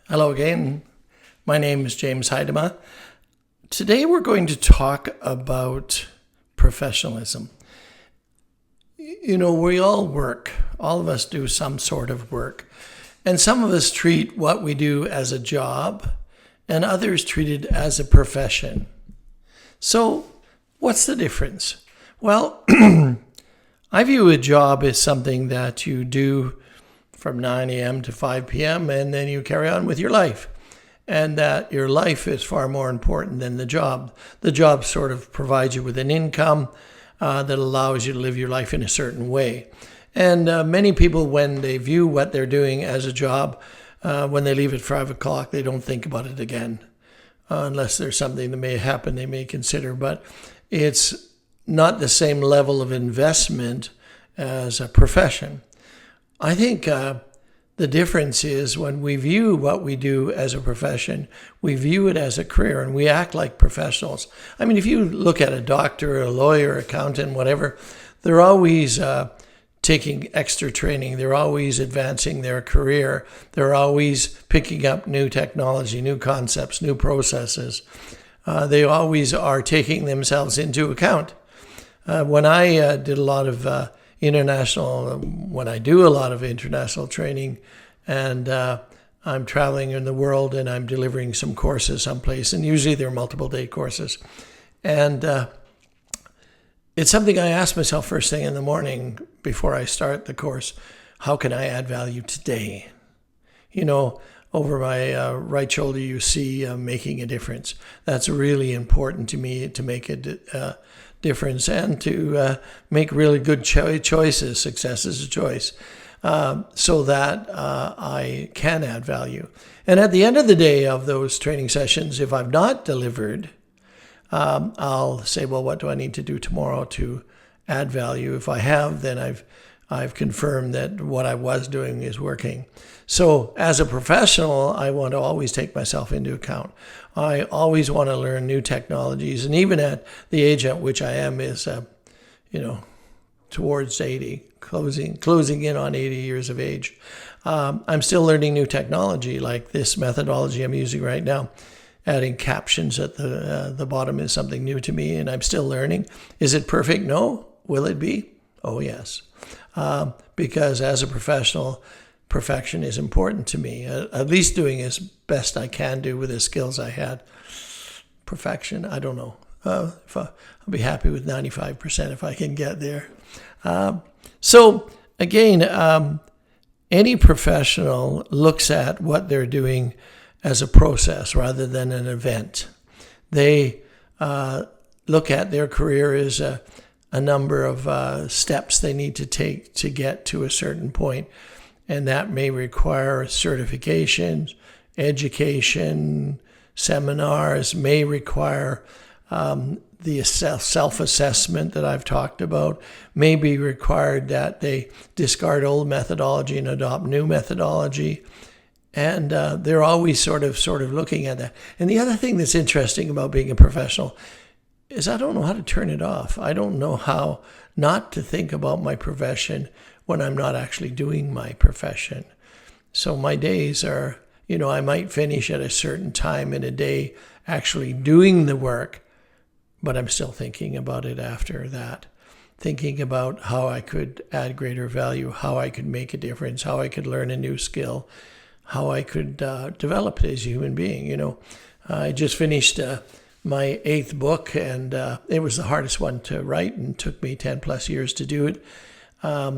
Hello again. My name is James Heidema. Today we're going to talk about professionalism. We all work. All of us do some sort of work. And some of us treat what we do as a job, and others treat it as a profession. So, what's the difference? Well, I view a job as something that you do from 9 a.m. to 5 p.m. and then you carry on with your life. And that your life is far more important than the job. The job sort of provides you with an income that allows you to live your life in a certain way. And many people, when they view what they're doing as a job, when they leave at 5 o'clock, they don't think about it again. Unless there's something that may happen they may consider. But it's not the same level of investment as a profession. I think the difference is when we view what we do as a profession, we view it as a career and we act like professionals. I mean, if you look at a doctor, a lawyer, accountant, whatever, they're always taking extra training. They're always advancing their career. They're always picking up new technology, new concepts, new processes. They always are taking themselves into account. When I do a lot of international training and I'm traveling in the world and I'm delivering some courses someplace, and usually they're multiple day courses. And it's something I ask myself first thing in the morning before I start the course: how can I add value today? Over my right shoulder, you see making a difference. That's really important to me, to make a difference and to make really good choices. Success is a choice, so that I can add value. And at the end of the day of those training sessions, if I've not delivered, I'll say, well, what do I need to do tomorrow to add value? If I have, then I've confirmed that what I was doing is working. So as a professional, I want to always take myself into account. I always want to learn new technologies. And even at the age at which I am is, towards 80, closing in on 80 years of age, I'm still learning new technology, like this methodology I'm using right now. Adding captions at the bottom is something new to me, and I'm still learning. Is it perfect? No. Will it be? Oh, yes. Because as a professional, perfection is important to me. At least doing as best I can do with the skills I had. Perfection, I don't know. I'll be happy with 95% if I can get there. So again, any professional looks at what they're doing as a process rather than an event. They look at their career as a number of steps they need to take to get to a certain point. And that may require certifications, education, seminars, may require the self-assessment that I've talked about, may be required that they discard old methodology and adopt new methodology. And they're always sort of looking at that. And the other thing that's interesting about being a professional is I don't know how to turn it off. I don't know how not to think about my profession when I'm not actually doing my profession. So my days are, I might finish at a certain time in a day actually doing the work, but I'm still thinking about it after that. Thinking about how I could add greater value, how I could make a difference, how I could learn a new skill, how I could develop it as a human being. I just finished my 8th book, and it was the hardest one to write, and took me 10 plus years to do it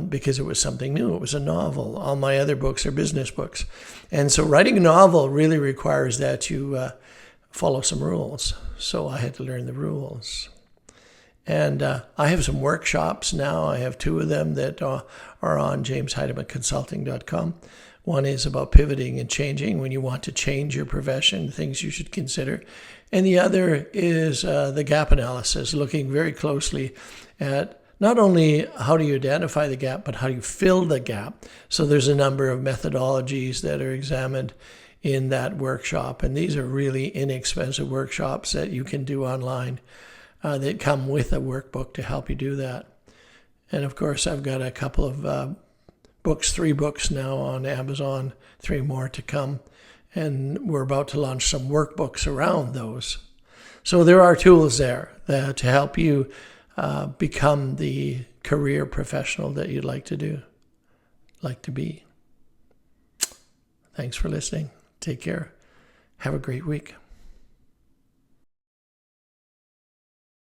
because it was something new. It was a novel. All my other books are business books. And so writing a novel really requires that you follow some rules. So I had to learn the rules. And I have some workshops now. I have 2 of them that are on jamesheidemaconsulting.com. One is about pivoting and changing when you want to change your profession, things you should consider. And the other is the gap analysis, looking very closely at not only how do you identify the gap, but how do you fill the gap. So there's a number of methodologies that are examined in that workshop. And these are really inexpensive workshops that you can do online that come with a workbook to help you do that. And of course, I've got a couple of books, 3 books now on Amazon, 3 more to come. And we're about to launch some workbooks around those. So there are tools there to help you become the career professional that you'd like to be. Thanks for listening. Take care. Have a great week.